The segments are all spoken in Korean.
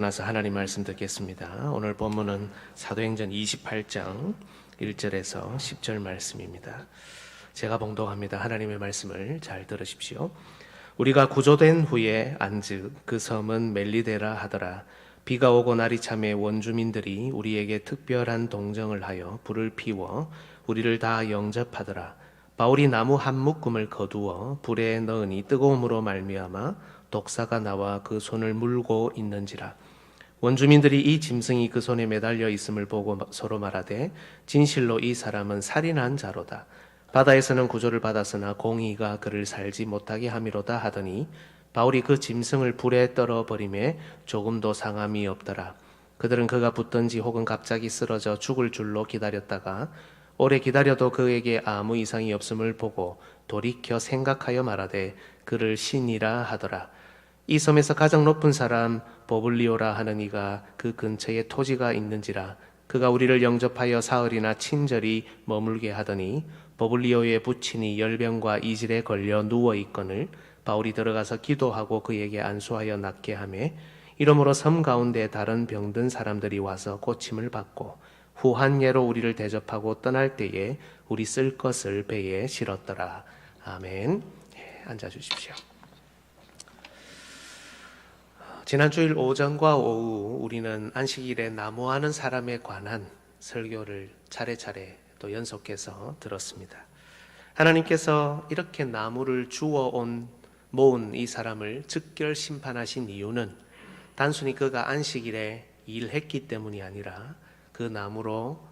나서 하나님 말씀 듣겠습니다. 오늘 본문은 사도행전 28장 1절에서 10절 말씀입니다. 제가 봉독합니다. 하나님의 말씀을 잘 들으십시오. 우리가 구조된 후에 안즉 그 섬은 멜리데라 하더라. 비가 오고 날이 참에 원주민들이 우리에게 특별한 동정을 하여 불을 피워 우리를 다 영접하더라. 바울이 나무 한 묶음을 거두어 불에 넣으니 뜨거움으로 말미암아 독사가 나와 그 손을 물고 있는지라. 원주민들이 이 짐승이 그 손에 매달려 있음을 보고 서로 말하되 진실로 이 사람은 살인한 자로다. 바다에서는 구조를 받았으나 공의가 그를 살지 못하게 함이로다 하더니 바울이 그 짐승을 불에 떨어버리매 조금도 상함이 없더라. 그들은 그가 붙든지 혹은 갑자기 쓰러져 죽을 줄로 기다렸다가 오래 기다려도 그에게 아무 이상이 없음을 보고 돌이켜 생각하여 말하되 그를 신이라 하더라. 이 섬에서 가장 높은 사람 버블리오라 하는 이가 그 근처에 토지가 있는지라. 그가 우리를 영접하여 사흘이나 친절히 머물게 하더니 버블리오의 부친이 열병과 이질에 걸려 누워 있거늘 바울이 들어가서 기도하고 그에게 안수하여 낫게 하매 이러므로 섬 가운데 다른 병든 사람들이 와서 고침을 받고 후한 예로 우리를 대접하고 떠날 때에 우리 쓸 것을 배에 실었더라. 아멘. 앉아주십시오. 지난 주일 오전과 오후 우리는 안식일에 나무하는 사람에 관한 설교를 차례차례 또 연속해서 들었습니다. 하나님께서 이렇게 나무를 모은 이 사람을 즉결 심판하신 이유는 단순히 그가 안식일에 일했기 때문이 아니라 그 나무로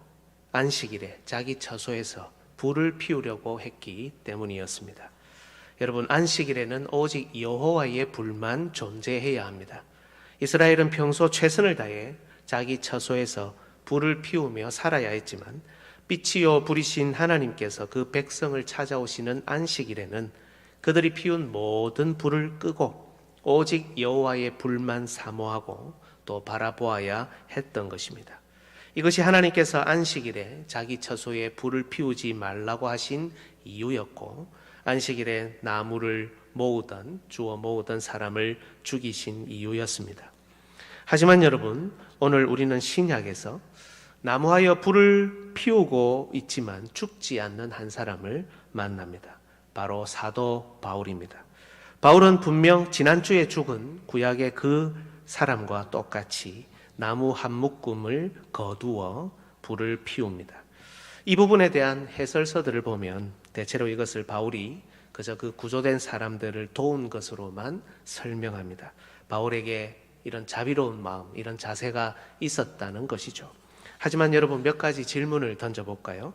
안식일에 자기 처소에서 불을 피우려고 했기 때문이었습니다. 여러분, 안식일에는 오직 여호와의 불만 존재해야 합니다. 이스라엘은 평소 최선을 다해 자기 처소에서 불을 피우며 살아야 했지만 빛이요 불이신 하나님께서 그 백성을 찾아오시는 안식일에는 그들이 피운 모든 불을 끄고 오직 여호와의 불만 사모하고 또 바라보아야 했던 것입니다. 이것이 하나님께서 안식일에 자기 처소에 불을 피우지 말라고 하신 이유였고 안식일에 나무를 주워 모으던 사람을 죽이신 이유였습니다. 하지만 여러분, 오늘 우리는 신약에서 나무하여 불을 피우고 있지만 죽지 않는 한 사람을 만납니다. 바로 사도 바울입니다. 바울은 분명 지난주에 죽은 구약의 그 사람과 똑같이 나무 한 묶음을 거두어 불을 피웁니다. 이 부분에 대한 해설서들을 보면 대체로 이것을 바울이 그저 그 구조된 사람들을 도운 것으로만 설명합니다. 바울에게 이런 자비로운 마음, 이런 자세가 있었다는 것이죠. 하지만 여러분, 몇 가지 질문을 던져볼까요?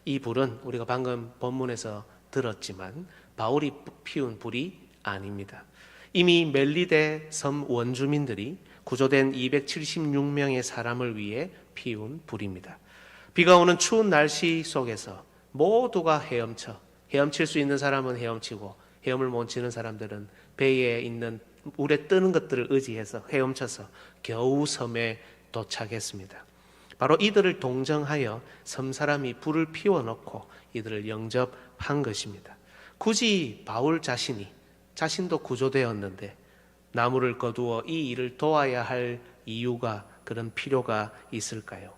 이 불은 우리가 방금 본문에서 들었지만 바울이 피운 불이 아닙니다. 이미 멜리데 섬 원주민들이 구조된 276명의 사람을 위해 피운 불입니다. 비가 오는 추운 날씨 속에서 모두가 헤엄칠 수 있는 사람은 헤엄치고 헤엄을 못 치는 사람들은 배에 있는 물에 뜨는 것들을 의지해서 헤엄쳐서 겨우 섬에 도착했습니다. 바로 이들을 동정하여 섬 사람이 불을 피워놓고 이들을 영접한 것입니다. 굳이 바울 자신도 구조되었는데 나무를 거두어 이 일을 도와야 할 이유가, 그런 필요가 있을까요?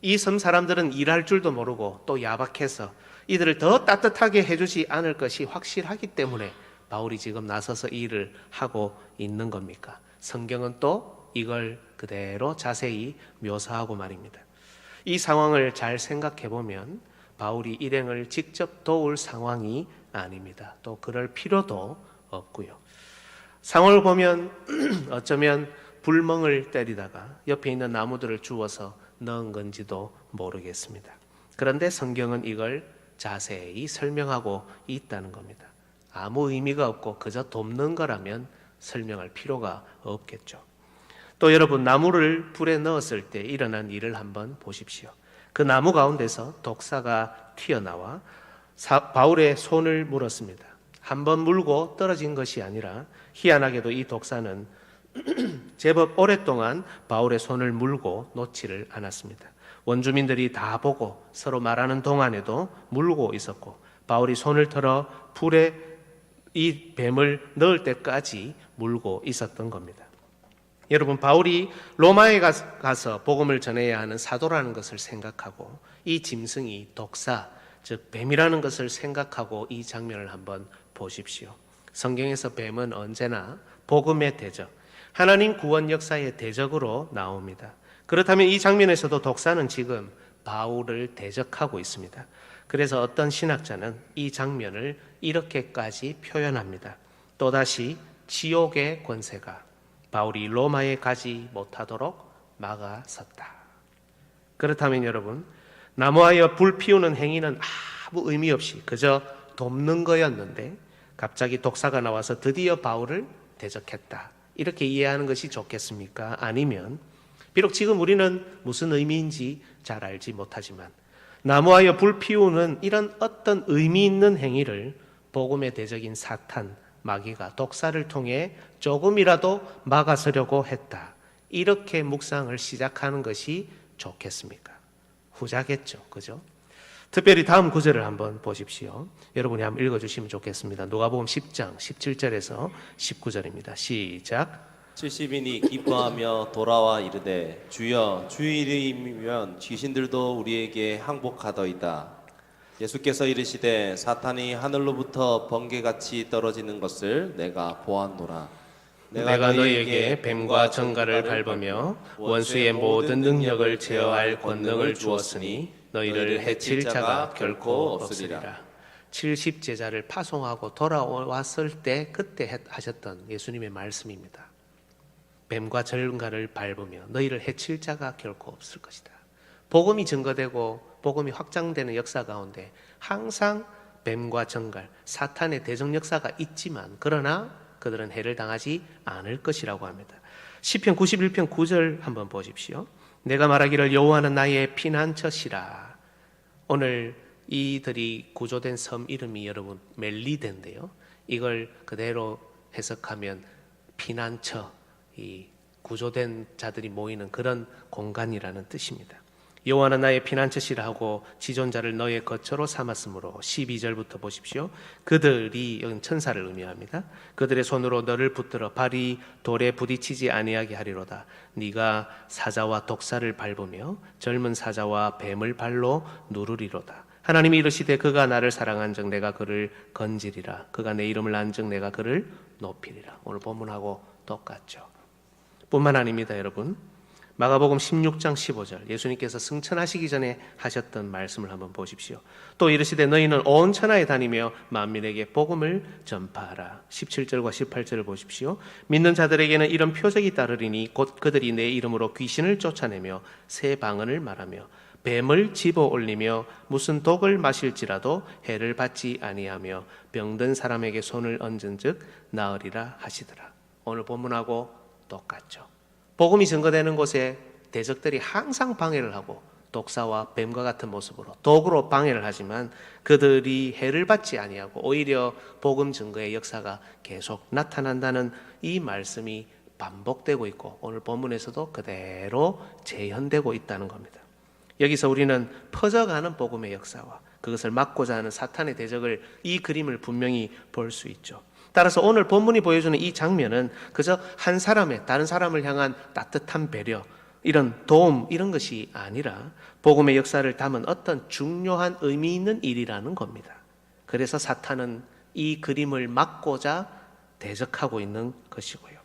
이 섬 사람들은 일할 줄도 모르고 또 야박해서 이들을 더 따뜻하게 해주지 않을 것이 확실하기 때문에 바울이 지금 나서서 이 일을 하고 있는 겁니까? 성경은 또 이걸 그대로 자세히 묘사하고 말입니다. 이 상황을 잘 생각해 보면 바울이 일행을 직접 도울 상황이 아닙니다. 또 그럴 필요도 없고요. 상황을 보면 어쩌면 불멍을 때리다가 옆에 있는 나무들을 주워서 넣은 건지도 모르겠습니다. 그런데 성경은 이걸 자세히 설명하고 있다는 겁니다. 아무 의미가 없고 그저 돕는 거라면 설명할 필요가 없겠죠. 또 여러분, 나무를 불에 넣었을 때 일어난 일을 한번 보십시오. 그 나무 가운데서 독사가 튀어나와 바울의 손을 물었습니다. 한번 물고 떨어진 것이 아니라 희한하게도 이 독사는 제법 오랫동안 바울의 손을 물고 놓지를 않았습니다. 원주민들이 다 보고 서로 말하는 동안에도 물고 있었고 바울이 손을 털어 불에 이 뱀을 넣을 때까지 물고 있었던 겁니다. 여러분, 바울이 로마에 가서 복음을 전해야 하는 사도라는 것을 생각하고 이 짐승이 독사, 즉 뱀이라는 것을 생각하고 이 장면을 한번 보십시오. 성경에서 뱀은 언제나 복음의 대적, 하나님 구원 역사의 대적으로 나옵니다. 그렇다면 이 장면에서도 독사는 지금 바울을 대적하고 있습니다. 그래서 어떤 신학자는 이 장면을 이렇게까지 표현합니다. 또다시 지옥의 권세가 바울이 로마에 가지 못하도록 막아섰다. 그렇다면 여러분, 나무하여 불 피우는 행위는 아무 의미 없이 그저 돕는 거였는데 갑자기 독사가 나와서 드디어 바울을 대적했다. 이렇게 이해하는 것이 좋겠습니까? 아니면 비록 지금 우리는 무슨 의미인지 잘 알지 못하지만 나무하여 불 피우는 이런 어떤 의미 있는 행위를 복음의 대적인 사탄, 마귀가 독사를 통해 조금이라도 막아서려고 했다. 이렇게 묵상을 시작하는 것이 좋겠습니까? 후자겠죠. 그죠? 특별히 다음 구절을 한번 보십시오. 여러분이 한번 읽어주시면 좋겠습니다. 누가복음 10장 17절에서 19절입니다. 시작. 70인이 기뻐하며 돌아와 이르되 주여 주의 이름이면 귀신들도 우리에게 항복하더이다. 예수께서 이르시되 사탄이 하늘로부터 번개같이 떨어지는 것을 내가 보았노라. 내가 너희에게 뱀과 정갈을 밟으며 원수의 모든 능력을 제어할 권능을 주었으니 너희를 해칠 자가 결코 없으리라. 70제자를 파송하고 돌아왔을 때 그때 하셨던 예수님의 말씀입니다. 뱀과 정갈을 밟으며 너희를 해칠 자가 결코 없을 것이다. 복음이 증거되고 복음이 확장되는 역사 가운데 항상 뱀과 정갈, 사탄의 대적 역사가 있지만 그러나 그들은 해를 당하지 않을 것이라고 합니다. 시편 91편 9절 한번 보십시오. 내가 말하기를 여호와는 나의 피난처시라. 오늘 이들이 구조된 섬 이름이 여러분 멜리데인데요. 이걸 그대로 해석하면 피난처, 이 구조된 자들이 모이는 그런 공간이라는 뜻입니다. 여호와는 나의 피난처시라 하고 지존자를 너의 거처로 삼았으므로 12절부터 보십시오. 그들이 여기 천사를 의미합니다. 그들의 손으로 너를 붙들어 발이 돌에 부딪히지 아니하게 하리로다. 네가 사자와 독사를 밟으며 젊은 사자와 뱀을 발로 누르리로다. 하나님이 이르시되 그가 나를 사랑한즉 내가 그를 건지리라. 그가 내 이름을 안즉 내가 그를 높이리라. 오늘 본문하고 똑같죠. 뿐만 아닙니다, 여러분. 마가복음 16장 15절 예수님께서 승천하시기 전에 하셨던 말씀을 한번 보십시오. 또 이르시되 너희는 온 천하에 다니며 만민에게 복음을 전파하라. 17절과 18절을 보십시오. 믿는 자들에게는 이런 표적이 따르리니 곧 그들이 내 이름으로 귀신을 쫓아내며 새 방언을 말하며 뱀을 집어 올리며 무슨 독을 마실지라도 해를 받지 아니하며 병든 사람에게 손을 얹은즉 나으리라 하시더라. 오늘 본문하고 똑같죠. 복음이 증거되는 곳에 대적들이 항상 방해를 하고 독사와 뱀과 같은 모습으로 독으로 방해를 하지만 그들이 해를 받지 아니하고 오히려 복음 증거의 역사가 계속 나타난다는 이 말씀이 반복되고 있고 오늘 본문에서도 그대로 재현되고 있다는 겁니다. 여기서 우리는 퍼져가는 복음의 역사와 그것을 막고자 하는 사탄의 대적을 이 그림을 분명히 볼 수 있죠. 따라서 오늘 본문이 보여주는 이 장면은 그저 한 사람의 다른 사람을 향한 따뜻한 배려, 이런 도움 이런 것이 아니라 복음의 역사를 담은 어떤 중요한 의미 있는 일이라는 겁니다. 그래서 사탄은 이 그림을 막고자 대적하고 있는 것이고요.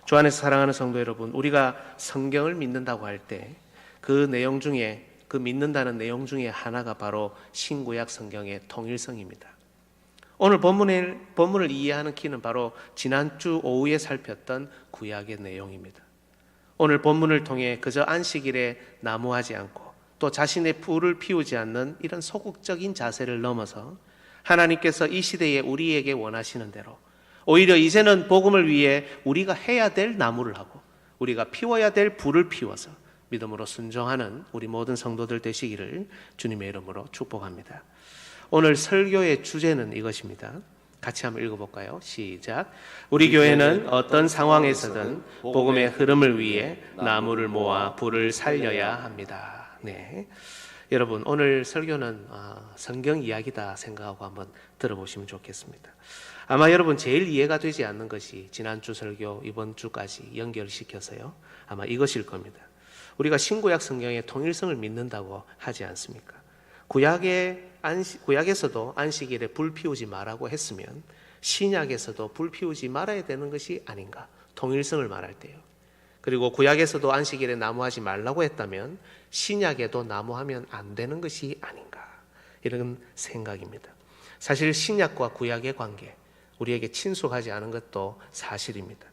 주 안에서 사랑하는 성도 여러분, 우리가 성경을 믿는다고 할 때 그 내용 중에 그 믿는다는 내용 중에 하나가 바로 신구약 성경의 통일성입니다. 오늘 본문을 이해하는 키는 바로 지난주 오후에 살폈던 구약의 내용입니다. 오늘 본문을 통해 그저 안식일에 나무하지 않고 또 자신의 불을 피우지 않는 이런 소극적인 자세를 넘어서 하나님께서 이 시대에 우리에게 원하시는 대로 오히려 이제는 복음을 위해 우리가 해야 될 나무를 하고 우리가 피워야 될 불을 피워서 믿음으로 순종하는 우리 모든 성도들 되시기를 주님의 이름으로 축복합니다. 오늘 설교의 주제는 이것입니다. 같이 한번 읽어볼까요? 시작. 우리 교회는 어떤 상황에서든 복음의 흐름을 위해 나무를 모아 불을 살려야 합니다. 네, 여러분 오늘 설교는 성경 이야기다 생각하고 한번 들어보시면 좋겠습니다. 아마 여러분 제일 이해가 되지 않는 것이 지난주 설교 이번 주까지 연결시켜서요. 아마 이것일 겁니다. 우리가 신구약 성경의 통일성을 믿는다고 하지 않습니까? 구약에서도 안식일에 불 피우지 말라고 했으면 신약에서도 불 피우지 말아야 되는 것이 아닌가? 통일성을 말할 때요. 그리고 구약에서도 안식일에 나무하지 말라고 했다면 신약에도 나무하면 안 되는 것이 아닌가? 이런 생각입니다. 사실 신약과 구약의 관계, 우리에게 친숙하지 않은 것도 사실입니다.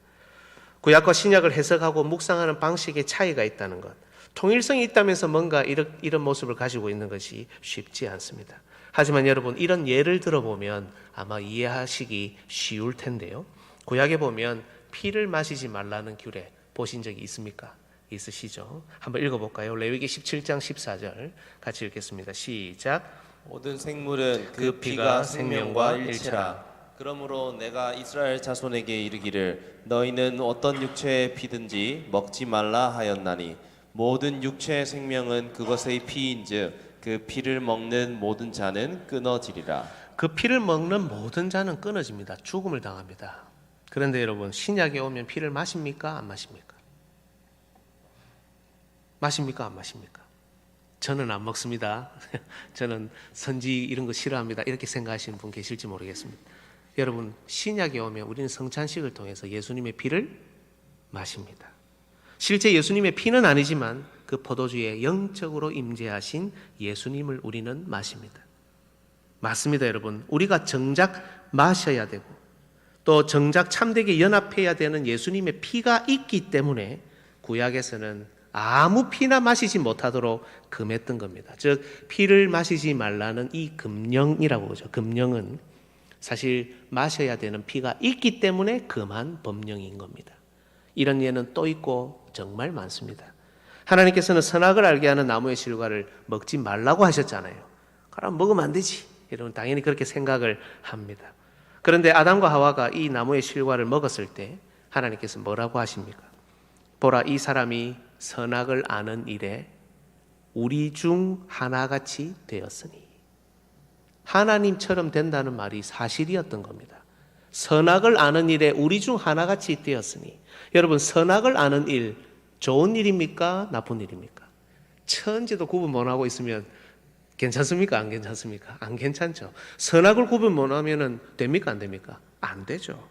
구약과 신약을 해석하고 묵상하는 방식의 차이가 있다는 것, 통일성이 있다면서 뭔가 이런 모습을 가지고 있는 것이 쉽지 않습니다. 하지만 여러분, 이런 예를 들어보면 아마 이해하시기 쉬울 텐데요. 구약에 보면 피를 마시지 말라는 규례 보신 적이 있습니까? 있으시죠? 한번 읽어볼까요? 레위기 17장 14절 같이 읽겠습니다. 시작. 모든 생물은 그 피가 생명과 일체라. 그러므로 내가 이스라엘 자손에게 이르기를 너희는 어떤 육체의 피든지 먹지 말라 하였나니 모든 육체의 생명은 그것의 피인즉 그 피를 먹는 모든 자는 끊어지리라. 그 피를 먹는 모든 자는 끊어집니다. 죽음을 당합니다. 그런데 여러분, 신약에 오면 피를 마십니까? 안 마십니까? 마십니까? 안 마십니까? 저는 안 먹습니다. 저는 선지 이런 거 싫어합니다. 이렇게 생각하시는 분 계실지 모르겠습니다. 여러분, 신약에 오면 우리는 성찬식을 통해서 예수님의 피를 마십니다. 실제 예수님의 피는 아니지만 그 포도주에 영적으로 임재하신 예수님을 우리는 마십니다. 맞습니다, 여러분. 우리가 정작 마셔야 되고 또 정작 참되게 연합해야 되는 예수님의 피가 있기 때문에 구약에서는 아무 피나 마시지 못하도록 금했던 겁니다. 즉 피를 마시지 말라는 이 금령이라고 그러죠. 금령은 사실 마셔야 되는 피가 있기 때문에 금한 법령인 겁니다. 이런 예는 또 있고 정말 많습니다. 하나님께서는 선악을 알게 하는 나무의 실과를 먹지 말라고 하셨잖아요. 그럼 먹으면 안 되지. 여러분 당연히 그렇게 생각을 합니다. 그런데 아담과 하와가 이 나무의 실과를 먹었을 때 하나님께서 뭐라고 하십니까? 보라, 이 사람이 선악을 아는 일에 우리 중 하나같이 되었으니. 하나님처럼 된다는 말이 사실이었던 겁니다. 선악을 아는 일에 우리 중 하나같이 되었으니. 여러분, 선악을 아는 일 좋은 일입니까? 나쁜 일입니까? 천지도 구분 못하고 있으면 괜찮습니까? 안 괜찮습니까? 안 괜찮죠. 선악을 구분 못하면 됩니까? 안 됩니까? 안 되죠.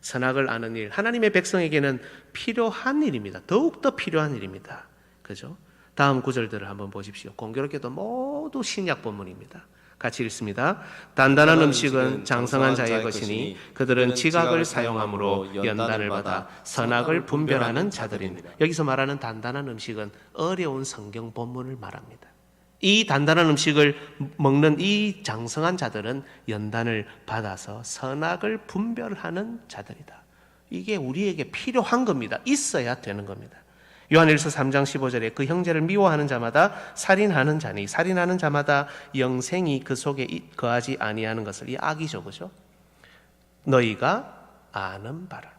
선악을 아는 일, 하나님의 백성에게는 필요한 일입니다. 더욱더 필요한 일입니다. 그죠? 다음 구절들을 한번 보십시오. 공교롭게도 모두 신약 본문입니다. 같이 읽습니다. 단단한 음식은 장성한 자의 것이니 그들은 지각을 사용함으로 연단을 받아 선악을 분별하는 자들입니다. 여기서 말하는 단단한 음식은 어려운 성경 본문을 말합니다. 이 단단한 음식을 먹는 이 장성한 자들은 연단을 받아서 선악을 분별하는 자들이다. 이게 우리에게 필요한 겁니다. 있어야 되는 겁니다. 요한일서 3장 15절에 그 형제를 미워하는 자마다 살인하는 자니 살인하는 자마다 영생이 그 속에 거하지 아니하는 것을, 이 악이죠, 그죠? 너희가 아는 바라.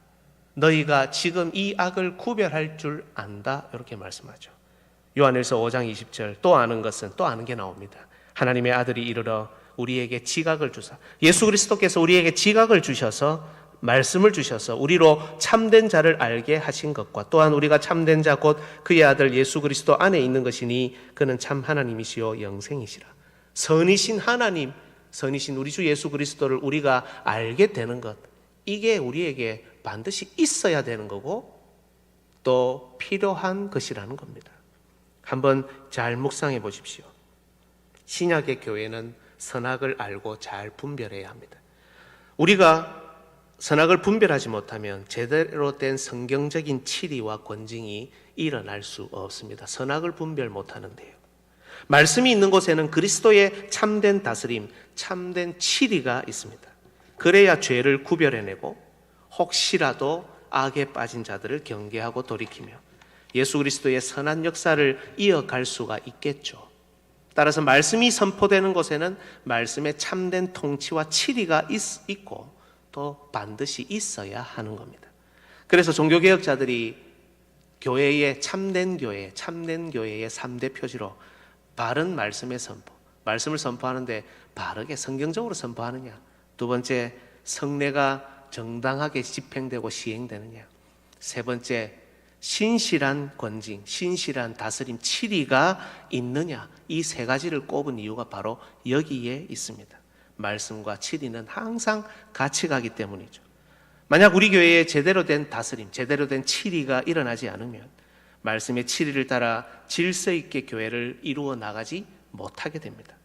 너희가 지금 이 악을 구별할 줄 안다, 이렇게 말씀하죠. 요한일서 5장 20절 또 아는 것은, 또 아는 게 나옵니다. 하나님의 아들이 이르러 우리에게 지각을 주사, 예수 그리스도께서 우리에게 지각을 주셔서, 말씀을 주셔서 우리로 참된 자를 알게 하신 것과 또한 우리가 참된 자 곧 그의 아들 예수 그리스도 안에 있는 것이니 그는 참 하나님이시요 영생이시라. 선이신 하나님, 선이신 우리 주 예수 그리스도를 우리가 알게 되는 것, 이게 우리에게 반드시 있어야 되는 거고 또 필요한 것이라는 겁니다. 한번 잘 묵상해 보십시오. 신약의 교회는 선악을 알고 잘 분별해야 합니다. 우리가 선악을 분별하지 못하면 제대로 된 성경적인 치리와 권징이 일어날 수 없습니다. 선악을 분별 못하는데요. 말씀이 있는 곳에는 그리스도의 참된 다스림, 참된 치리가 있습니다. 그래야 죄를 구별해내고 혹시라도 악에 빠진 자들을 경계하고 돌이키며 예수 그리스도의 선한 역사를 이어갈 수가 있겠죠. 따라서 말씀이 선포되는 곳에는 말씀의 참된 통치와 치리가 있고 또 반드시 있어야 하는 겁니다. 그래서 종교개혁자들이 교회의 참된 교회의 3대 표지로 바른 말씀의 선포, 말씀을 선포하는데 바르게 성경적으로 선포하느냐, 두 번째 성례가 정당하게 집행되고 시행되느냐? 세 번째, 신실한 권징, 신실한 다스림, 치리가 있느냐? 이 세 가지를 꼽은 이유가 바로 여기에 있습니다. 말씀과 치리는 항상 같이 가기 때문이죠. 만약 우리 교회에 제대로 된 다스림, 제대로 된 치리가 일어나지 않으면 말씀의 치리를 따라 질서 있게 교회를 이루어 나가지 못하게 됩니다.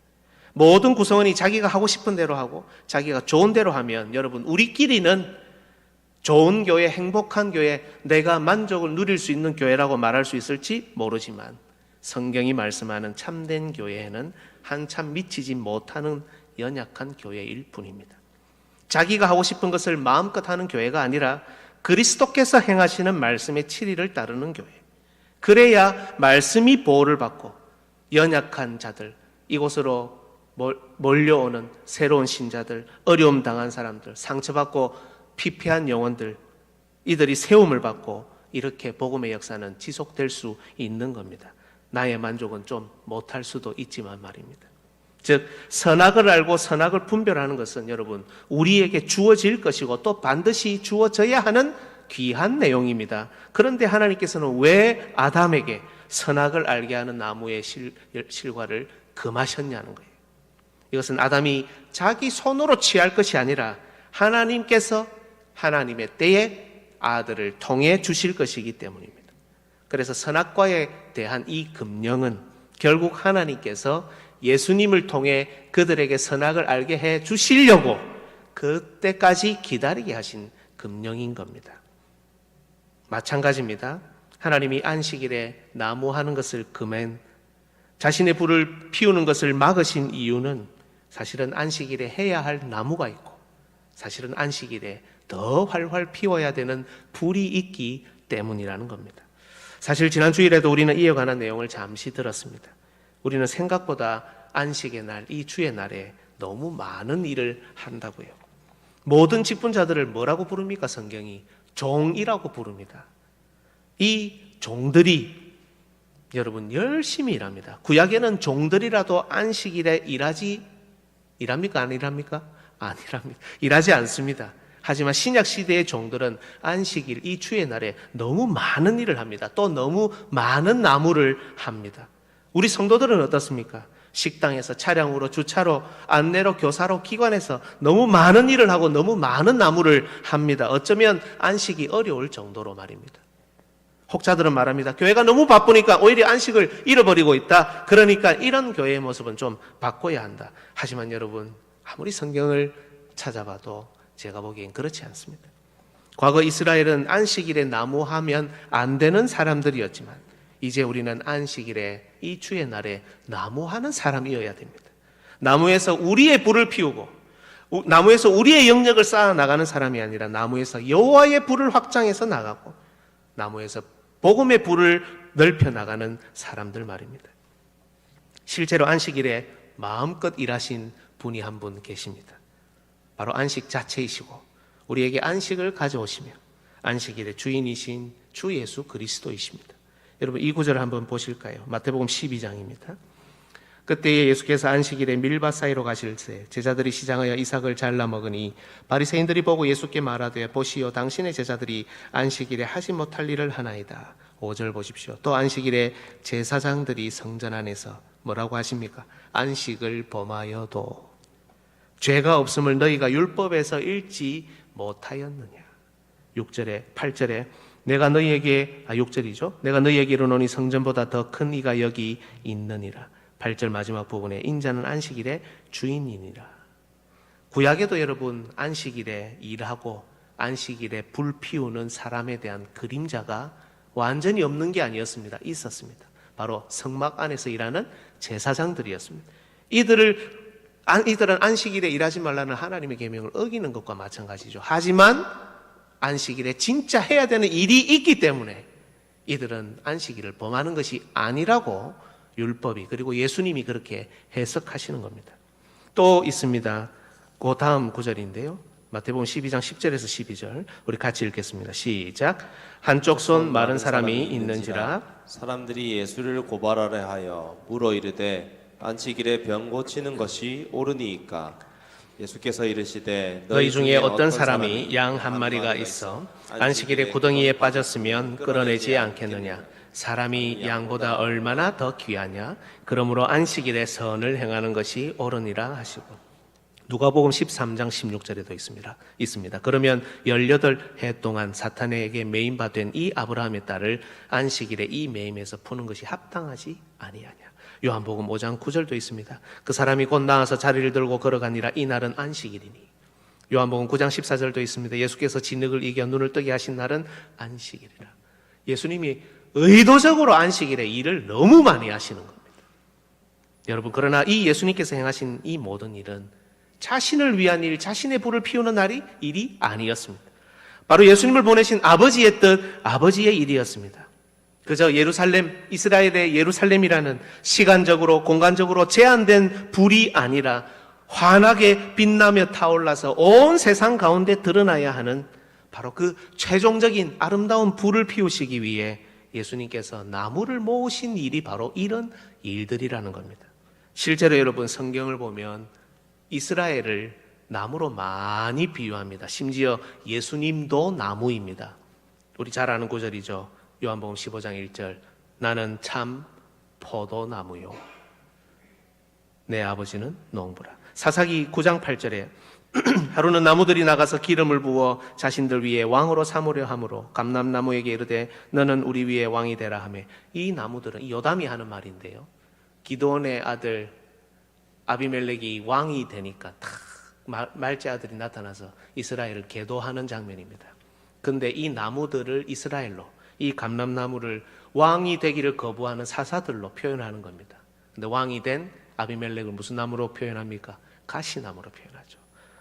모든 구성원이 자기가 하고 싶은 대로 하고 자기가 좋은 대로 하면 여러분, 우리끼리는 좋은 교회, 행복한 교회, 내가 만족을 누릴 수 있는 교회라고 말할 수 있을지 모르지만 성경이 말씀하는 참된 교회에는 한참 미치지 못하는 연약한 교회일 뿐입니다. 자기가 하고 싶은 것을 마음껏 하는 교회가 아니라 그리스도께서 행하시는 말씀의 치리를 따르는 교회. 그래야 말씀이 보호를 받고 연약한 자들, 이곳으로 몰려오는 새로운 신자들, 어려움 당한 사람들, 상처받고 피폐한 영혼들, 이들이 세움을 받고 이렇게 복음의 역사는 지속될 수 있는 겁니다. 나의 만족은 좀 못할 수도 있지만 말입니다. 즉 선악을 알고 선악을 분별하는 것은 여러분 우리에게 주어질 것이고 또 반드시 주어져야 하는 귀한 내용입니다. 그런데 하나님께서는 왜 아담에게 선악을 알게 하는 나무의 실과를 금하셨냐는 거예요. 이것은 아담이 자기 손으로 취할 것이 아니라 하나님께서 하나님의 때에 아들을 통해 주실 것이기 때문입니다. 그래서 선악과에 대한 이 금령은 결국 하나님께서 예수님을 통해 그들에게 선악을 알게 해 주시려고 그때까지 기다리게 하신 금령인 겁니다. 마찬가지입니다. 하나님이 안식일에 나무하는 것을 금한 자신의 불을 피우는 것을 막으신 이유는 사실은 안식일에 해야 할 나무가 있고 사실은 안식일에 더 활활 피워야 되는 불이 있기 때문이라는 겁니다. 사실 지난 주일에도 우리는 이에 관한 내용을 잠시 들었습니다. 우리는 생각보다 안식의 날, 이 주의 날에 너무 많은 일을 한다고요. 모든 직분자들을 뭐라고 부릅니까? 성경이 종이라고 부릅니다. 이 종들이 여러분 열심히 일합니다. 구약에는 종들이라도 안식일에 일합니까? 안 일합니까? 안 일합니다. 일하지 않습니다. 하지만 신약 시대의 종들은 안식일, 이 주의 날에 너무 많은 일을 합니다. 또 너무 많은 나무를 합니다. 우리 성도들은 어떻습니까? 식당에서, 차량으로, 주차로, 안내로, 교사로, 기관에서 너무 많은 일을 하고 너무 많은 나무를 합니다. 어쩌면 안식이 어려울 정도로 말입니다. 혹자들은 말합니다. 교회가 너무 바쁘니까 오히려 안식을 잃어버리고 있다. 그러니까 이런 교회의 모습은 좀 바꿔야 한다. 하지만 여러분, 아무리 성경을 찾아봐도 제가 보기엔 그렇지 않습니다. 과거 이스라엘은 안식일에 나무하면 안 되는 사람들이었지만 이제 우리는 안식일에 이 주의 날에 나무하는 사람이어야 됩니다. 나무에서 우리의 불을 피우고 나무에서 우리의 영역을 쌓아 나가는 사람이 아니라 나무에서 여호와의 불을 확장해서 나가고 나무에서 복음의 불을 넓혀 나가는 사람들 말입니다. 실제로 안식일에 마음껏 일하신 분이 한 분 계십니다. 바로 안식 자체이시고 우리에게 안식을 가져오시며 안식일의 주인이신 주 예수 그리스도이십니다. 여러분 이 구절을 한번 보실까요? 마태복음 12장입니다. 그때에 예수께서 안식일에 밀밭 사이로 가실 때 제자들이 시장하여 이삭을 잘라 먹으니 바리새인들이 보고 예수께 말하되 보시오 당신의 제자들이 안식일에 하지 못할 일을 하나이다. 5절 보십시오. 또 안식일에 제사장들이 성전 안에서 뭐라고 하십니까? 안식을 범하여도 죄가 없음을 너희가 율법에서 읽지 못하였느냐. 6절에 8절에 내가 너희에게 6절이죠. 내가 너희에게 이르노니 성전보다 더 큰 이가 여기 있느니라. 8절 마지막 부분에 인자는 안식일의 주인이니라. 구약에도 여러분 안식일에 일하고 안식일에 불 피우는 사람에 대한 그림자가 완전히 없는 게 아니었습니다. 있었습니다. 바로 성막 안에서 일하는 제사장들이었습니다. 이들은 안식일에 일하지 말라는 하나님의 계명을 어기는 것과 마찬가지죠. 하지만 안식일에 진짜 해야 되는 일이 있기 때문에 이들은 안식일을 범하는 것이 아니라고 율법이 그리고 예수님이 그렇게 해석하시는 겁니다. 또 있습니다. 그 다음 구절인데요. 마태복음 12장 10절에서 12절 우리 같이 읽겠습니다. 시작. 한쪽 손 마른 사람이 있는지라 사람들이 예수를 고발하려 하여 물어 이르되 안식일에 병 고치는 것이 옳으니이까 예수께서 이르시되 너희 중에 어떤 사람이 양 한 마리가 있어 안식일에 구덩이에 빠졌으면 끌어내지 않겠느냐? 사람이 양보다 얼마나 더 귀하냐? 그러므로 안식일에 선을 행하는 것이 옳으니라 하시고. 누가복음 13장 16절에도 있습니다. 그러면 18해 동안 사탄에게 매임받은 이 아브라함의 딸을 안식일에 이 매임에서 푸는 것이 합당하지 아니하냐. 요한복음 5장 9절도 있습니다. 그 사람이 곧 나와서 자리를 들고 걸어가니라. 이날은 안식일이니. 요한복음 9장 14절도 있습니다. 예수께서 진흙을 이겨 눈을 뜨게 하신 날은 안식일이라. 예수님이 의도적으로 안식일에 일을 너무 많이 하시는 겁니다. 여러분, 그러나 이 예수님께서 행하신 이 모든 일은 자신을 위한 일, 자신의 불을 피우는 일이 아니었습니다. 바로 예수님을 보내신 아버지의 뜻, 아버지의 일이었습니다. 그저 이스라엘의 예루살렘이라는 시간적으로, 공간적으로 제한된 불이 아니라 환하게 빛나며 타올라서 온 세상 가운데 드러나야 하는 바로 그 최종적인 아름다운 불을 피우시기 위해 예수님께서 나무를 모으신 일이 바로 이런 일들이라는 겁니다. 실제로 여러분, 성경을 보면 이스라엘을 나무로 많이 비유합니다. 심지어 예수님도 나무입니다. 우리 잘 아는 구절이죠. 요한복음 15장 1절. 나는 참 포도나무요, 내 아버지는 농부라. 사사기 9장 8절에 하루는 나무들이 나가서 기름을 부어 자신들 위에 왕으로 삼으려 하므로 감람나무에게 이르되 너는 우리 위에 왕이 되라 하며, 이 나무들은, 이 요담이 하는 말인데요, 기드온의 아들 아비멜렉이 왕이 되니까 다 말제 아들이 나타나서 이스라엘을 계도하는 장면입니다. 근데 이 나무들을 이스라엘로, 이 감람나무를 왕이 되기를 거부하는 사사들로 표현하는 겁니다. 근데 왕이 된 아비멜렉을 무슨 나무로 표현합니까? 가시나무로 표현하죠.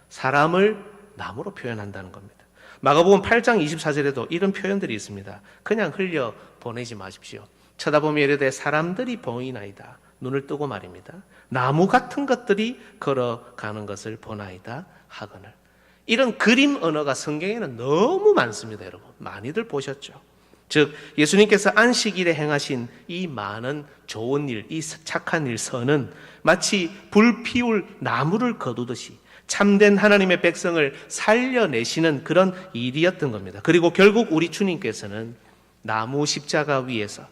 사람을 나무로 표현한다는 겁니다. 마가복음 8장 24절에도 이런 표현들이 있습니다. 그냥 흘려 보내지 마십시오. 쳐다보며 이르되 사람들이 보이나이다. 눈을 뜨고 말입니다. 나무 같은 것들이 걸어가는 것을 보나이다 하거늘. 이런 그림 언어가 성경에는 너무 많습니다. 여러분, 많이들 보셨죠? 즉 예수님께서 안식일에 행하신 이 많은 좋은 일, 이 착한 일, 선은 마치 불 피울 나무를 거두듯이 참된 하나님의 백성을 살려내시는 그런 일이었던 겁니다. 그리고 결국 우리 주님께서는 나무 십자가 위에서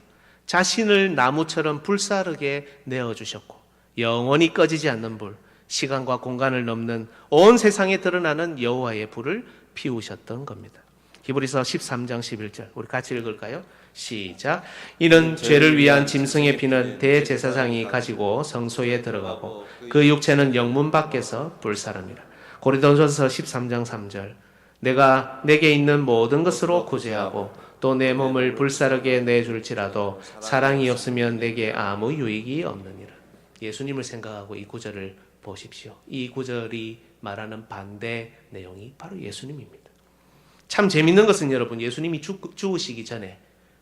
자신을 나무처럼 불사르게 내어주셨고, 영원히 꺼지지 않는 불, 시간과 공간을 넘는 온 세상에 드러나는 여호와의 불을 피우셨던 겁니다. 히브리서 13장 11절 우리 같이 읽을까요? 시작. 이는 죄를 위한 짐승의 피는 대제사장이 가지고 성소에 들어가고 그 육체는 영문 밖에서 불사릅니다. 고린도전서 13장 3절 내가 내게 있는 모든 것으로 구제하고 또 내 몸을 불사르게 내줄지라도 사랑이 없으면 내게 아무 유익이 없느니라. 예수님을 생각하고 이 구절을 보십시오. 이 구절이 말하는 반대 내용이 바로 예수님입니다. 참 재밌는 것은 여러분, 예수님이 죽으시기 전에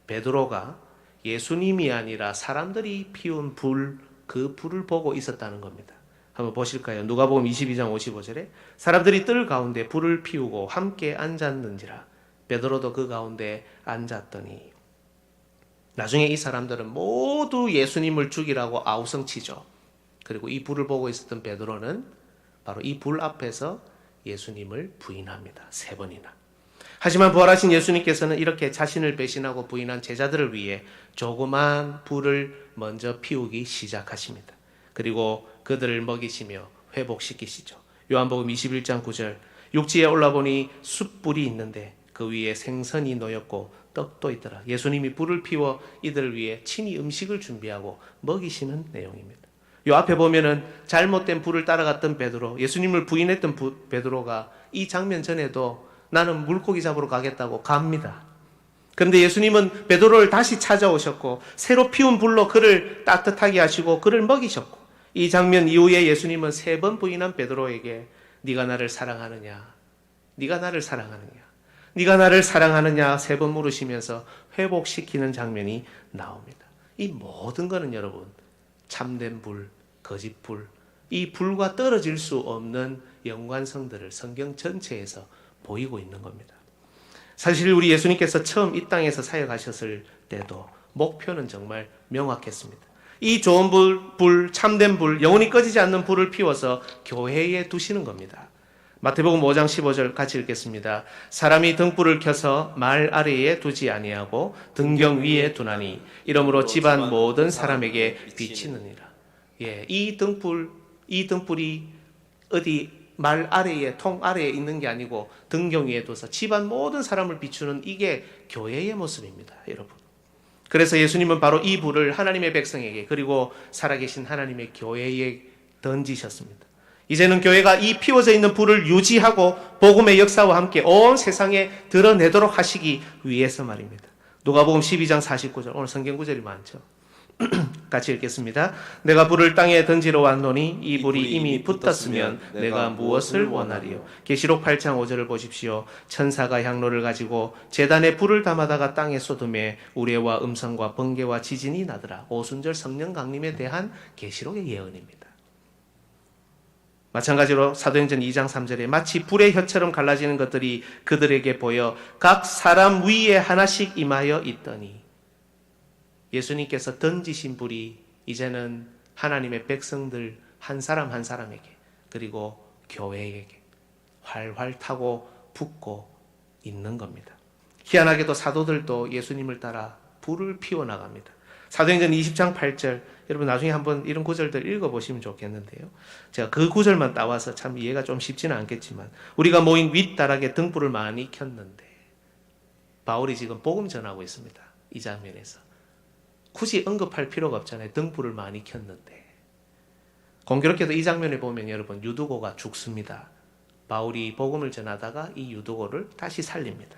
베드로가 예수님이 아니라 사람들이 피운 불, 그 불을 보고 있었다는 겁니다. 한번 보실까요? 누가복음 22장 55절에 사람들이 뜰 가운데 불을 피우고 함께 앉았는지라. 베드로도 그 가운데 앉았더니. 나중에 이 사람들은 모두 예수님을 죽이라고 아우성치죠. 그리고 이 불을 보고 있었던 베드로는 바로 이 불 앞에서 예수님을 부인합니다. 3번이나. 하지만 부활하신 예수님께서는 이렇게 자신을 배신하고 부인한 제자들을 위해 조그만 불을 먼저 피우기 시작하십니다. 그리고 그들을 먹이시며 회복시키시죠. 요한복음 21장 9절 육지에 올라보니 숯불이 있는데 그 위에 생선이 놓였고 떡도 있더라. 예수님이 불을 피워 이들을 위해 친히 음식을 준비하고 먹이시는 내용입니다. 요 앞에 보면은 잘못된 불을 따라갔던 베드로, 예수님을 부인했던 베드로가 이 장면 전에도 나는 물고기 잡으러 가겠다고 갑니다. 그런데 예수님은 베드로를 다시 찾아오셨고 새로 피운 불로 그를 따뜻하게 하시고 그를 먹이셨고, 이 장면 이후에 예수님은 3번 부인한 베드로에게 네가 나를 사랑하느냐, 네가 나를 사랑하느냐, 네가 나를 사랑하느냐 3번 물으시면서 회복시키는 장면이 나옵니다. 이 모든 것은 여러분, 참된 불, 거짓 불, 이 불과 떨어질 수 없는 연관성들을 성경 전체에서 보이고 있는 겁니다. 사실 우리 예수님께서 처음 이 땅에서 사역하셨을 때도 목표는 정말 명확했습니다. 이 좋은 불, 참된 불, 영원히 꺼지지 않는 불을 피워서 교회에 두시는 겁니다. 마태복음 5장 15절 같이 읽겠습니다. 사람이 등불을 켜서 말 아래에 두지 아니하고 등경 위에 두나니 이러므로 집안 모든 사람에게 비치느니라. 예, 이 등불이 어디 말 아래에, 통 아래에 있는 게 아니고 등경 위에 둬서 집안 모든 사람을 비추는 이게 교회의 모습입니다, 여러분. 그래서 예수님은 바로 이 불을 하나님의 백성에게 그리고 살아계신 하나님의 교회에 던지셨습니다. 이제는 교회가 이 피워져 있는 불을 유지하고 복음의 역사와 함께 온 세상에 드러내도록 하시기 위해서 말입니다. 누가복음 12장 49절, 오늘 성경 구절이 많죠. 같이 읽겠습니다. 내가 불을 땅에 던지러 왔노니 이 불이 이미 붙었으면 내가 무엇을 원하리요. 계시록 8장 5절을 보십시오. 천사가 향로를 가지고 제단에 불을 담아다가 땅에 쏟음에 우레와 음성과 번개와 지진이 나더라. 오순절 성령 강림에 대한 계시록의 예언입니다. 마찬가지로 사도행전 2장 3절에 마치 불의 혀처럼 갈라지는 것들이 그들에게 보여 각 사람 위에 하나씩 임하여 있더니 예수님께서 던지신 불이 이제는 하나님의 백성들 한 사람 한 사람에게 그리고 교회에게 활활 타고 붙고 있는 겁니다. 희한하게도 사도들도 예수님을 따라 불을 피워나갑니다. 사도행전 20장 8절, 여러분 나중에 한번 이런 구절들 읽어보시면 좋겠는데요. 제가 그 구절만 따와서 참 이해가 좀 쉽지는 않겠지만 우리가 모인 윗다락에 등불을 많이 켰는데 바울이 지금 복음 전하고 있습니다. 이 장면에서. 굳이 언급할 필요가 없잖아요. 등불을 많이 켰는데. 공교롭게도 이 장면에 보면 여러분 유두고가 죽습니다. 바울이 복음을 전하다가 이 유두고를 다시 살립니다.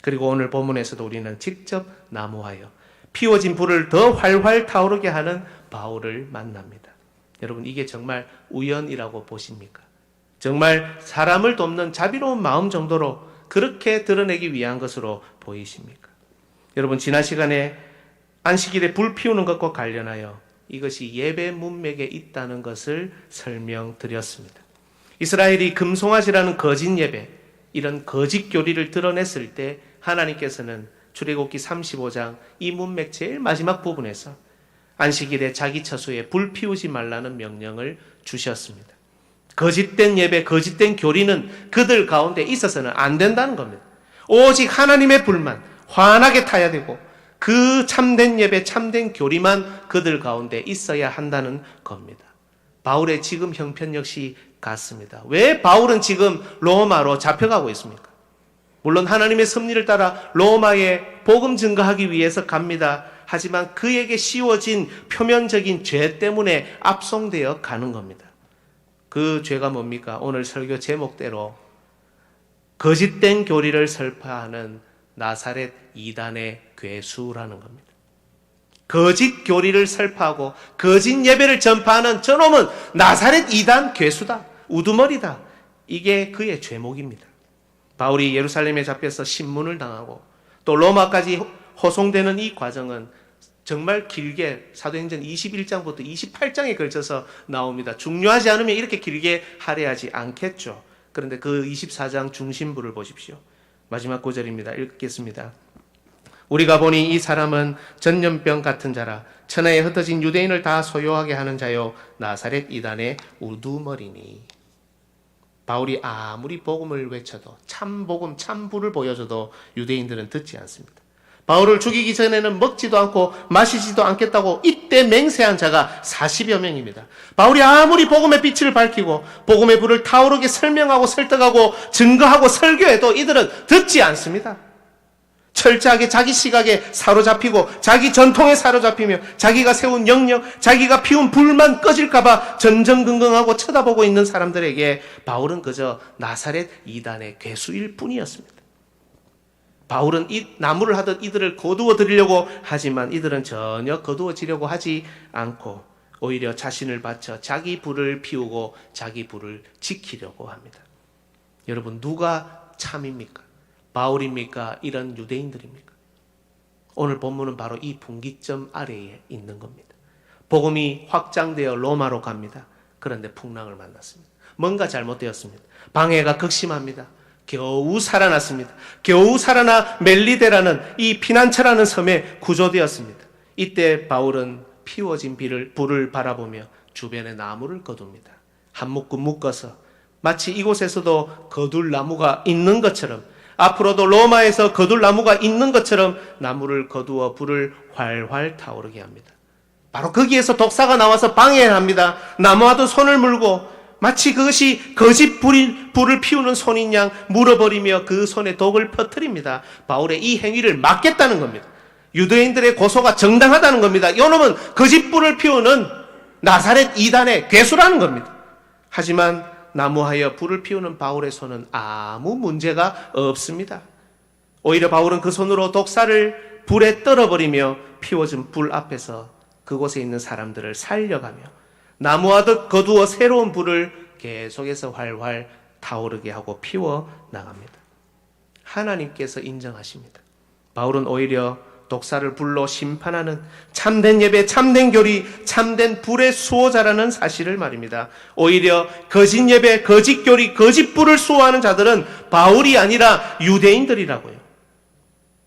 그리고 오늘 본문에서도 우리는 직접 나무하여 피워진 불을 더 활활 타오르게 하는 바울을 만납니다. 여러분 이게 정말 우연이라고 보십니까? 정말 사람을 돕는 자비로운 마음 정도로 그렇게 드러내기 위한 것으로 보이십니까? 여러분 지난 시간에 안식일에 불 피우는 것과 관련하여 이것이 예배 문맥에 있다는 것을 설명드렸습니다. 이스라엘이 금송아지라는 거짓 예배, 이런 거짓 교리를 드러냈을 때 하나님께서는 출애굽기 35장 이 문맥 제일 마지막 부분에서 안식일에 자기 처소에 불 피우지 말라는 명령을 주셨습니다. 거짓된 예배, 거짓된 교리는 그들 가운데 있어서는 안 된다는 겁니다. 오직 하나님의 불만 환하게 타야 되고 그 참된 예배, 참된 교리만 그들 가운데 있어야 한다는 겁니다. 바울의 지금 형편 역시 같습니다. 왜 바울은 지금 로마로 잡혀가고 있습니까? 물론 하나님의 섭리를 따라 로마에 복음 증거하기 위해서 갑니다. 하지만 그에게 씌워진 표면적인 죄 때문에 압송되어 가는 겁니다. 그 죄가 뭡니까? 오늘 설교 제목대로 거짓된 교리를 설파하는 나사렛 이단의 괴수라는 겁니다. 거짓 교리를 설파하고 거짓 예배를 전파하는 저놈은 나사렛 이단 괴수다. 우두머리다. 이게 그의 죄목입니다. 바울이 예루살렘에 잡혀서 신문을 당하고 또 로마까지 호송되는 이 과정은 정말 길게 사도행전 21장부터 28장에 걸쳐서 나옵니다. 중요하지 않으면 이렇게 길게 할애하지 않겠죠. 그런데 그 24장 중심부를 보십시오. 마지막 구절입니다. 읽겠습니다. 우리가 보니 이 사람은 전염병 같은 자라 천하에 흩어진 유대인을 다 소요하게 하는 자요 나사렛 이단의 우두머리니. 바울이 아무리 복음을 외쳐도 참복음, 참불을 보여줘도 유대인들은 듣지 않습니다. 바울을 죽이기 전에는 먹지도 않고 마시지도 않겠다고 이때 맹세한 자가 40여 명입니다. 바울이 아무리 복음의 빛을 밝히고 복음의 불을 타오르게 설명하고 설득하고 증거하고 설교해도 이들은 듣지 않습니다. 철저하게 자기 시각에 사로잡히고 자기 전통에 사로잡히며 자기가 세운 영역, 자기가 피운 불만 꺼질까봐 전전긍긍하고 쳐다보고 있는 사람들에게 바울은 그저 나사렛 이단의 괴수일 뿐이었습니다. 바울은 이 나무를 하듯 이들을 거두어 드리려고 하지만 이들은 전혀 거두어지려고 하지 않고 오히려 자신을 바쳐 자기 불을 피우고 자기 불을 지키려고 합니다. 여러분 누가 참입니까? 바울입니까? 이런 유대인들입니까? 오늘 본문은 바로 이 분기점 아래에 있는 겁니다. 복음이 확장되어 로마로 갑니다. 그런데 풍랑을 만났습니다. 뭔가 잘못되었습니다. 방해가 극심합니다. 겨우 살아났습니다. 겨우 살아나 멜리데라는 이 피난처라는 섬에 구조되었습니다. 이때 바울은 피워진 불을 바라보며 주변의 나무를 거둡니다. 한 묶음 묶어서 마치 이곳에서도 거둘 나무가 있는 것처럼, 앞으로도 로마에서 거둘 나무가 있는 것처럼 나무를 거두어 불을 활활 타오르게 합니다. 바로 거기에서 독사가 나와서 방해를 합니다. 나무와도 손을 물고 마치 그것이 거짓 불을 피우는 손인 양 물어버리며 그 손에 독을 퍼뜨립니다. 바울의 이 행위를 막겠다는 겁니다. 유대인들의 고소가 정당하다는 겁니다. 이놈은 거짓 불을 피우는 나사렛 이단의 괴수라는 겁니다. 하지만 나무하여 불을 피우는 바울의 손은 아무 문제가 없습니다. 오히려 바울은 그 손으로 독사를 불에 떨어버리며 피워진 불 앞에서 그곳에 있는 사람들을 살려가며 나무와 거두어 새로운 불을 계속해서 활활 타오르게 하고 피워 나갑니다. 하나님께서 인정하십니다. 바울은 오히려 독사를 불로 심판하는 참된 예배, 참된 교리, 참된 불의 수호자라는 사실을 말입니다. 오히려 거짓 예배, 거짓 교리, 거짓 불을 수호하는 자들은 바울이 아니라 유대인들이라고요.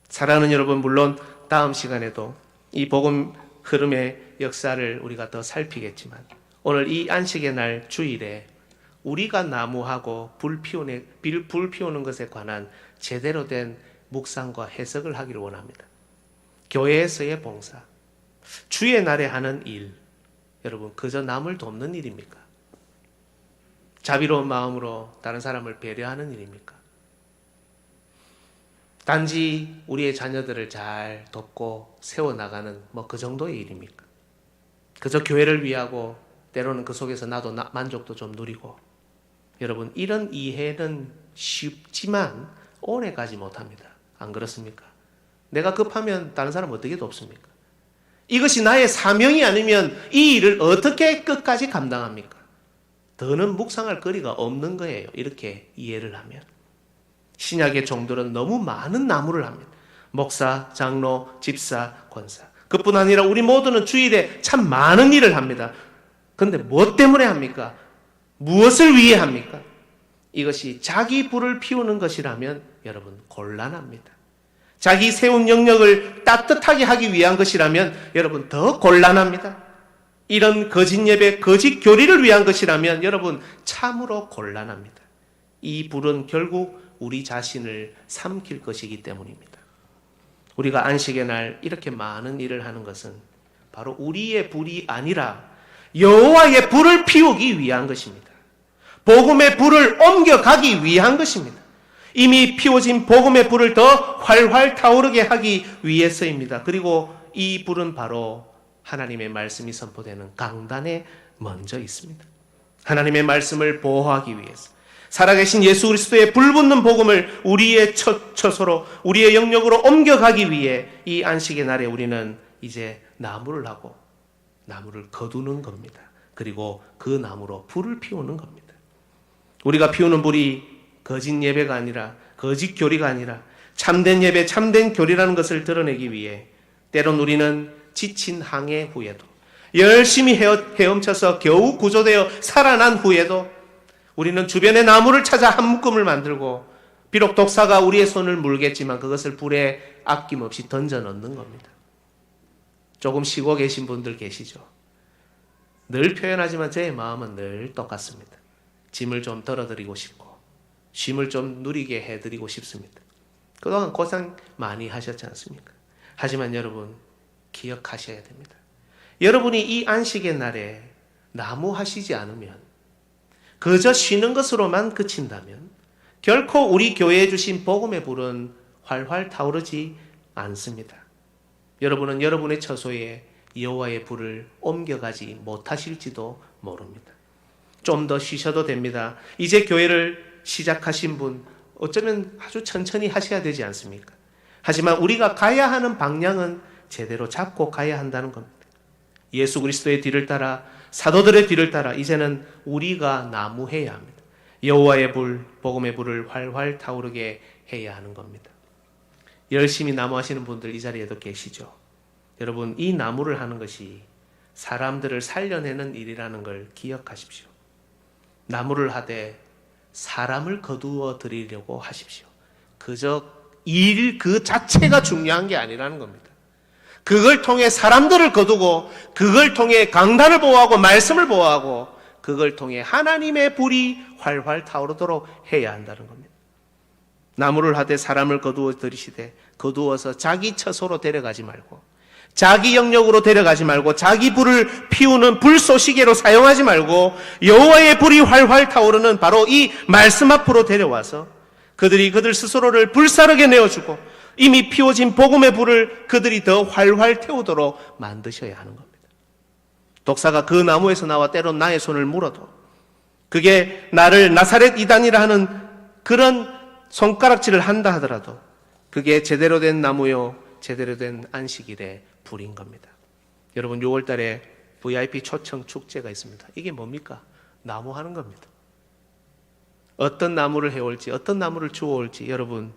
사랑하는 여러분, 물론 다음 시간에도 이 복음 흐름의 역사를 우리가 더 살피겠지만 오늘 이 안식의 날 주일에 우리가 나무하고 불 피우는 것에 관한 제대로 된 묵상과 해석을 하기를 원합니다. 교회에서의 봉사, 주의 날에 하는 일, 여러분 그저 남을 돕는 일입니까? 자비로운 마음으로 다른 사람을 배려하는 일입니까? 단지 우리의 자녀들을 잘 돕고 세워나가는 그 정도의 일입니까? 그저 교회를 위하고 때로는 그 속에서 나도 만족도 좀 누리고, 여러분 이런 이해는 쉽지만 오래 가지 못합니다. 안 그렇습니까? 내가 급하면 다른 사람 어떻게 돕습니까? 이것이 나의 사명이 아니면 이 일을 어떻게 끝까지 감당합니까? 더는 묵상할 거리가 없는 거예요. 이렇게 이해를 하면. 신약의 종들은 너무 많은 나무를 합니다. 목사, 장로, 집사, 권사. 그뿐 아니라 우리 모두는 주일에 참 많은 일을 합니다. 그런데 무엇 때문에 합니까? 무엇을 위해 합니까? 이것이 자기 불을 피우는 것이라면 여러분 곤란합니다. 자기 세운 영역을 따뜻하게 하기 위한 것이라면 여러분 더 곤란합니다. 이런 거짓 예배, 거짓 교리를 위한 것이라면 여러분 참으로 곤란합니다. 이 불은 결국 우리 자신을 삼킬 것이기 때문입니다. 우리가 안식의 날 이렇게 많은 일을 하는 것은 바로 우리의 불이 아니라 여호와의 불을 피우기 위한 것입니다. 복음의 불을 옮겨가기 위한 것입니다. 이미 피워진 복음의 불을 더 활활 타오르게 하기 위해서입니다. 그리고 이 불은 바로 하나님의 말씀이 선포되는 강단에 먼저 있습니다. 하나님의 말씀을 보호하기 위해서 살아계신 예수 그리스도의 불붙는 복음을 우리의 처소로, 우리의 영역으로 옮겨가기 위해 이 안식의 날에 우리는 이제 나무를 하고 나무를 거두는 겁니다. 그리고 그 나무로 불을 피우는 겁니다. 우리가 피우는 불이 거짓 예배가 아니라, 거짓 교리가 아니라 참된 예배, 참된 교리라는 것을 드러내기 위해 때론 우리는 지친 항해 후에도, 열심히 헤엄쳐서 겨우 구조되어 살아난 후에도 우리는 주변의 나무를 찾아 한 묶음을 만들고, 비록 독사가 우리의 손을 물겠지만 그것을 불에 아낌없이 던져 넣는 겁니다. 조금 쉬고 계신 분들 계시죠? 늘 표현하지만 제 마음은 늘 똑같습니다. 짐을 좀 덜어드리고 싶고 쉼을 좀 누리게 해드리고 싶습니다. 그동안 고생 많이 하셨지 않습니까? 하지만 여러분 기억하셔야 됩니다. 여러분이 이 안식의 날에 나무하시지 않으면, 그저 쉬는 것으로만 그친다면 결코 우리 교회에 주신 복음의 불은 활활 타오르지 않습니다. 여러분은 여러분의 처소에 여호와의 불을 옮겨가지 못하실지도 모릅니다. 좀 더 쉬셔도 됩니다. 이제 교회를 시작하신 분 어쩌면 아주 천천히 하셔야 되지 않습니까? 하지만 우리가 가야 하는 방향은 제대로 잡고 가야 한다는 겁니다. 예수 그리스도의 뒤를 따라, 사도들의 뒤를 따라 이제는 우리가 나무해야 합니다. 여호와의 불, 복음의 불을 활활 타오르게 해야 하는 겁니다. 열심히 나무하시는 분들 이 자리에도 계시죠? 여러분, 이 나무를 하는 것이 사람들을 살려내는 일이라는 걸 기억하십시오. 나무를 하되 사람을 거두어 드리려고 하십시오. 그저 일 그 자체가 중요한 게 아니라는 겁니다. 그걸 통해 사람들을 거두고 그걸 통해 강단을 보호하고 말씀을 보호하고 그걸 통해 하나님의 불이 활활 타오르도록 해야 한다는 겁니다. 나무를 하되 사람을 거두어 들이시되 거두어서 자기 처소로 데려가지 말고 자기 영역으로 데려가지 말고 자기 불을 피우는 불쏘시개로 사용하지 말고 여호와의 불이 활활 타오르는 바로 이 말씀 앞으로 데려와서 그들이 그들 스스로를 불사르게 내어주고 이미 피워진 복음의 불을 그들이 더 활활 태우도록 만드셔야 하는 겁니다. 독사가 그 나무에서 나와 때론 나의 손을 물어도 그게 나를 나사렛 이단이라 하는 그런 손가락질을 한다 하더라도 그게 제대로 된 나무요 제대로 된 안식일의 불인 겁니다. 여러분 6월 달에 VIP 초청 축제가 있습니다. 이게 뭡니까? 나무 하는 겁니다. 어떤 나무를 해올지 어떤 나무를 주워올지 여러분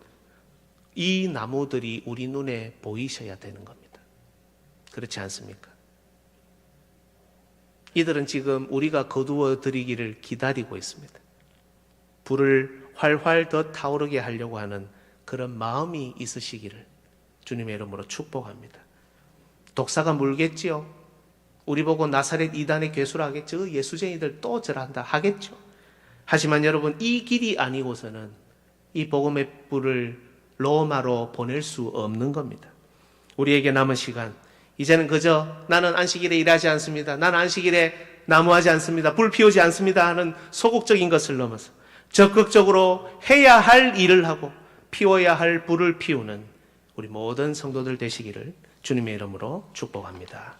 이 나무들이 우리 눈에 보이셔야 되는 겁니다. 그렇지 않습니까? 이들은 지금 우리가 거두어 드리기를 기다리고 있습니다. 불을 활활 더 타오르게 하려고 하는 그런 마음이 있으시기를 주님의 이름으로 축복합니다. 독사가 물겠지요. 우리 보고 나사렛 이단의 괴수라 하겠죠. 예수쟁이들 또 저런다 하겠죠. 하지만 여러분 이 길이 아니고서는 이 복음의 불을 로마로 보낼 수 없는 겁니다. 우리에게 남은 시간 이제는 그저 나는 안식일에 일하지 않습니다. 나는 안식일에 나무하지 않습니다. 불 피우지 않습니다 하는 소극적인 것을 넘어서 적극적으로 해야 할 일을 하고 피워야 할 불을 피우는 우리 모든 성도들 되시기를 주님의 이름으로 축복합니다.